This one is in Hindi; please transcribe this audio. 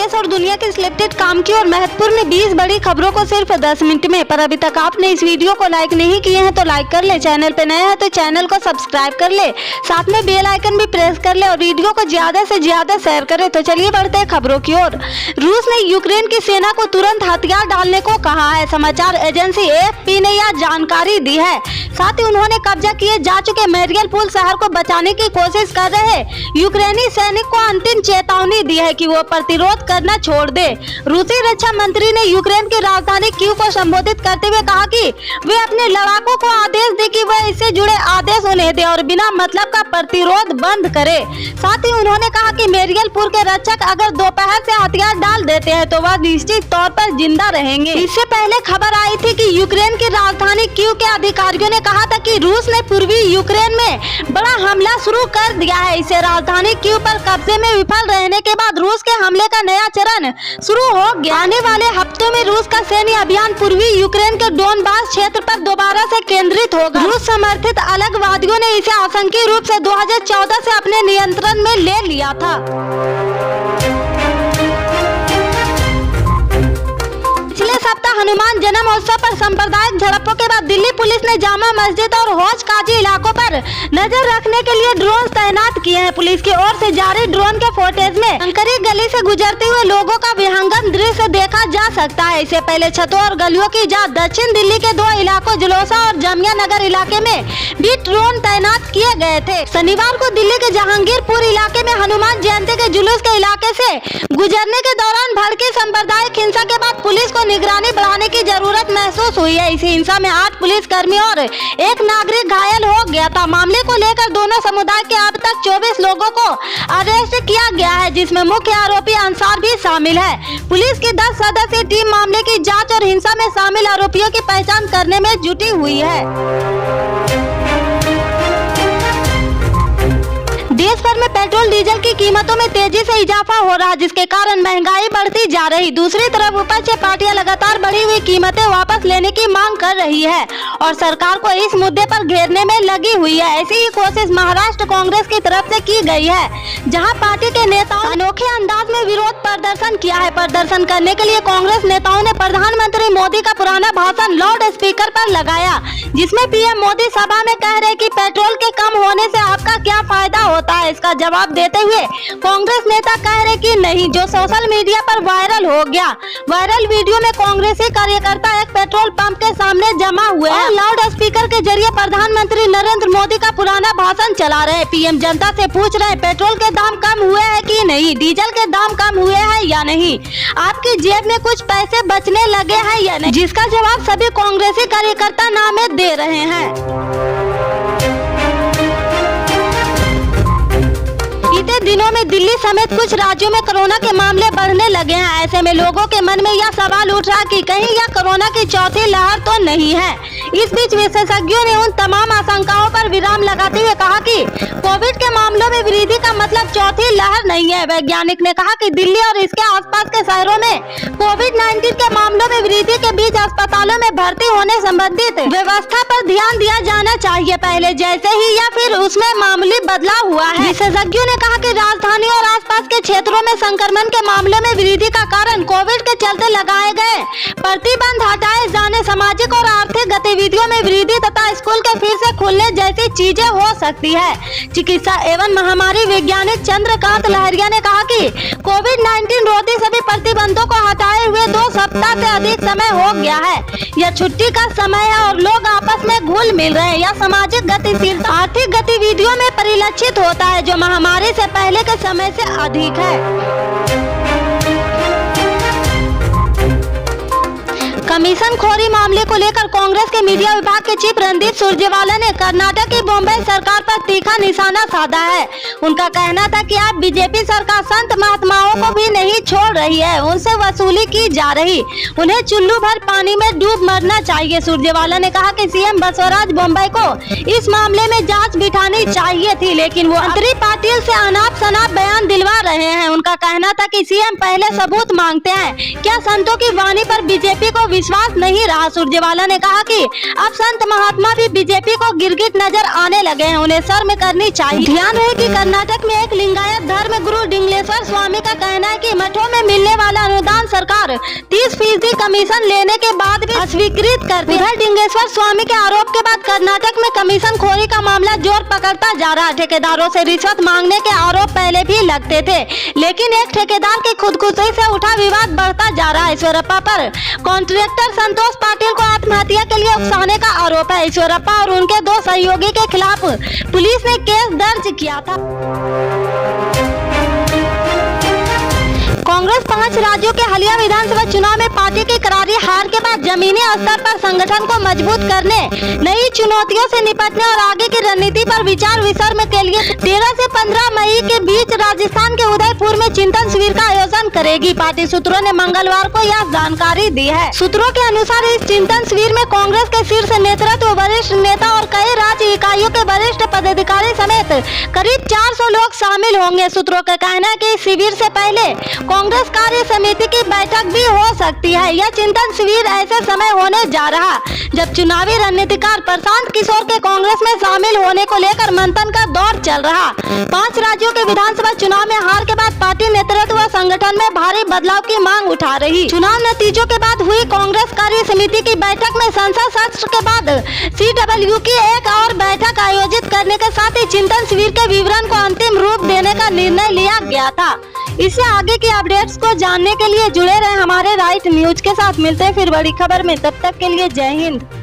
देश और दुनिया के सिलेक्टेड काम की और महत्वपूर्ण 20 बड़ी खबरों को सिर्फ 10 मिनट में। पर अभी तक आपने इस वीडियो को लाइक नहीं किए हैं तो लाइक कर ले, चैनल पे नए हैं तो चैनल को सब्सक्राइब कर ले, साथ में बेल आइकन भी प्रेस कर ले और वीडियो को ज्यादा से ज्यादा शेयर करें। तो चलिए बढ़ते हैं खबरों की ओर। रूस ने यूक्रेन की सेना को तुरंत हथियार डालने को कहा है। समाचार एजेंसी AFP ने यह जानकारी दी है। साथ ही उन्होंने कब्जा किए जा चुके मैरियलपोल शहर को बचाने की कोशिश कर रहे यूक्रेनी सैनिक को अंतिम चेतावनी दी है कि वो प्रतिरोध करना छोड़ दे। रूसी रक्षा मंत्री ने यूक्रेन की राजधानी कीव को संबोधित करते हुए कहा कि वे अपने लड़ाकों को आदेश दे कि वह इससे जुड़े आदेश उन्हें दे और बिना मतलब का प्रतिरोध बंद करे। साथ ही उन्होंने कहा कि मैरियलपोल के रक्षक अगर दोपहर से हथियार डाल देते हैं तो वह निश्चित तौर पर जिंदा रहेंगे। इससे पहले खबर आई थी कि यूक्रेन की राजधानी कीव के अधिकारियों ने कहा था कि रूस ने पूर्वी यूक्रेन में बड़ा हमला शुरू कर दिया है। इसे राजधानी कीव पर कब्जे में विफल रहने के बाद रूस के हमले का नया चरण शुरू हो गया। आने वाले हफ्तों में रूस का सैन्य अभियान पूर्वी यूक्रेन के डोनबास क्षेत्र पर दोबारा से केंद्रित होगा। रूस समर्थित अलगवादियों ने इसे आतंकी रूप से 2014 से अपने नियंत्रण में ले लिया था। पिछले सप्ताह हनुमान जन्म उत्सव पर सांप्रदायिक झड़पों के बाद दिल्ली पुलिस ने जामा मस्जिद और हौज काजी इलाकों पर नजर रखने के लिए ड्रोन तैनात किए हैं। पुलिस की ओर से जारी ड्रोन के फुटेज में अंकरी गली से गुजरते हुए लोगों का विहंगम दृश्य देखा जा सकता है। इससे पहले छतों और गलियों की जांच दक्षिण दिल्ली के 2 इलाकों जलोसा और जामिया नगर इलाके में भी ड्रोन तैनात किए गए थे। शनिवार को दिल्ली के जहांगीरपुर इलाके में हनुमान जयंती के जुलूस के इलाके से गुजरने के दौरान भड़की सांप्रदायिक हिंसा के बाद पुलिस को निगरानी बढ़ाने की जरूरत महसूस हुई है। इस हिंसा में 8 पुलिसकर्मी और 1 नागरिक घायल हो गया था। मामले को लेकर दोनों समुदाय के अब तक 24 लोगों को अरेस्ट किया गया है, जिसमें मुख्य आरोपी अंसार भी शामिल है। पुलिस की 10 सदस्यीय टीम मामले की जांच और हिंसा में शामिल आरोपियों की पहचान करने में जुटी हुई है। देश भर में पेट्रोल डीजल की कीमतों में तेजी से इजाफा हो रहा है, जिसके कारण महंगाई बढ़ती जा रही। दूसरी तरफ विपक्षी पार्टियां लगातार बढ़ी हुई कीमतें वापस लेने की मांग कर रही है और सरकार को इस मुद्दे पर घेरने में लगी हुई है। ऐसी ही कोशिश महाराष्ट्र कांग्रेस की तरफ से की गई है, जहां पार्टी के नेताओं अनोखे अंदाज में विरोध प्रदर्शन किया है। प्रदर्शन करने के लिए कांग्रेस नेताओं ने प्रधानमंत्री मोदी का पुराना भाषण लाउड स्पीकर पर लगाया, जिसमें पीएम मोदी सभा में कह रहे कि पेट्रोल के कम होने से आपका क्या फायदा होता है। इसका जवाब देते हुए कांग्रेस नेता कह रहे कि नहीं, जो सोशल मीडिया पर वायरल हो गया। वायरल वीडियो में कांग्रेसी कार्यकर्ता एक पेट्रोल पंप के सामने जमा हुए हैं, लाउड स्पीकर के जरिए प्रधानमंत्री नरेंद्र मोदी का पुराना भाषण चला रहे। पीएम जनता से पूछ रहे पेट्रोल के दाम कम हुए हैं कि नहीं, डीजल के दाम कम हुए हैं या नहीं, आपकी जेब में कुछ पैसे बचने लगे हैं या नहीं, जिसका जवाब सभी कांग्रेसी कार्यकर्ता नामे दे रहे हैं। बीते दिनों में दिल्ली समेत कुछ राज्यों में कोरोना के मामले बढ़ने लगे हैं। ऐसे में लोगों के मन में यह सवाल उठ रहा कि कहीं यह कोरोना की चौथी लहर तो नहीं है। इस बीच विशेषज्ञों ने उन तमाम आशंकाओं पर विराम लगाते हुए कहा कि कोविड के मामलों में वृद्धि का मतलब चौथी लहर नहीं है। वैज्ञानिक ने कहा कि दिल्ली और इसके आसपास के शहरों में कोविड-19 के मामलों में वृद्धि के बीच अस्पतालों में भर्ती होने संबंधित व्यवस्था पर ध्यान दिया जाना चाहिए, पहले जैसे ही या फिर उसमें मामूली बदलाव हुआ है। विशेषज्ञों ने कहा कि राजधानी और आसपास के क्षेत्रों में संक्रमण के मामलों में वृद्धि का कारण कोविड के चलते लगाए गए प्रतिबंध हटाए जाने, सामाजिक और आर्थिक गतिविधियों में वृद्धि तथा स्कूल के फिर से खुलने जैसी चीजें हो सकती है। चिकित्सा एवं महामारी वैज्ञानिक चंद्रकांत लहरिया ने कहा कि कोविड-19 रोधी सभी प्रतिबंधों को हटाए हुए 2 सप्ताह से अधिक समय हो गया है। यह छुट्टी का समय है और लोग आपस में घुल मिल रहे हैं। यह सामाजिक गतिशीलता आर्थिक गतिविधियों में परिलक्षित होता है, जो महामारी से पहले के समय से अधिक है। कमीशन खोरी मामले को लेकर कांग्रेस के मीडिया विभाग के चीफ रणदीप सुरजेवाला ने कर्नाटक की बॉम्बे सरकार पर तीखा निशाना साधा है। उनका कहना था कि अब बीजेपी सरकार संत महात्माओं को भी नहीं छोड़ रही है, उनसे वसूली की जा रही, उन्हें चुल्लू भर पानी में डूब मरना चाहिए। सुरजेवाला ने कहा कि सीएम बसवराज बॉम्बे को इस मामले में जांच बिठानी चाहिए थी, लेकिन वो मंत्री पाटिल से अनाप शनाप बयान दिलवा रहे हैं। उनका कहना था कि सीएम पहले सबूत मांगते हैं। क्या संतों की वाणी पर बीजेपी को विश्वास नहीं रहा। सुरजेवाला ने कहा कि अब संत महात्मा भी बीजेपी को गिरगिट नजर आने लगे हैं, उन्हें शर्म करनी चाहिए। ध्यान रहे कि कर्नाटक में एक लिंगायत धर्म गुरु डिंगलेश्वर स्वामी का कहना है कि मठों में मिलने वाला अनुदान सरकार 30% कमीशन लेने के बाद भी अस्वीकृत करती है। डिंगलेश्वर स्वामी के आरोप के बाद कर्नाटक में कमीशन खोरी का मामला जोर पकड़ता जा रहा है। ठेकेदारों से रिश्वत मांगने के आरोप पहले भी लगते थे, लेकिन एक ठेकेदार की खुदकुशी से उठा विवाद बढ़ता जा रहा है। ईश्वरप्पा पर कॉन्ट्रैक्टर संतोष पाटिल को आत्महत्या के लिए उकसाने का आरोप है। ईश्वरप्पा और उनके 2 सहयोगी के खिलाफ पुलिस ने केस दर्ज किया था। कांग्रेस 5 राज्यों के हालिया विधानसभा चुनाव में पार्टी की करारी हार के बाद जमीनी स्तर पर संगठन को मजबूत करने, नई चुनौतियों से निपटने और आगे की रणनीति पर विचार विमर्श के लिए 13 से 15 मई के बीच राजस्थान के उदयपुर में चिंतन शिविर का आयोजन करेगी। पार्टी सूत्रों ने मंगलवार को यह जानकारी दी है। सूत्रों के अनुसार इस चिंतन शिविर में कांग्रेस के शीर्ष नेतृत्व, वरिष्ठ नेता और कई राज्य इकाइयों के वरिष्ठ पदाधिकारी समेत करीब 400 लोग शामिल होंगे। सूत्रों का कहना है कि शिविर से पहले कांग्रेस कार्य समिति की बैठक भी हो सकती है। यह चिंतन शिविर ऐसे समय होने जा रहा जब चुनावी रणनीतिकार प्रशांत किशोर के कांग्रेस में शामिल होने को लेकर मंथन का दौर चल रहा। 5 राज्यों के विधानसभा चुनाव में हार के बाद पार्टी नेतृत्व व संगठन में भारी बदलाव की मांग उठा रही। चुनाव नतीजों के बाद हुई कांग्रेस कार्य समिति की बैठक में संसद सत्र के बाद CW की एक और बैठक आयोजित करने के साथ ही चिंतन शिविर के विवरण को अंतिम रूप देने का निर्णय लिया गया था। इससे आगे की अपडेट्स को जानने के लिए जुड़े रहे हमारे राइट न्यूज के साथ। मिलते हैं फिर बड़ी खबर में, तब तक के लिए जय हिंद।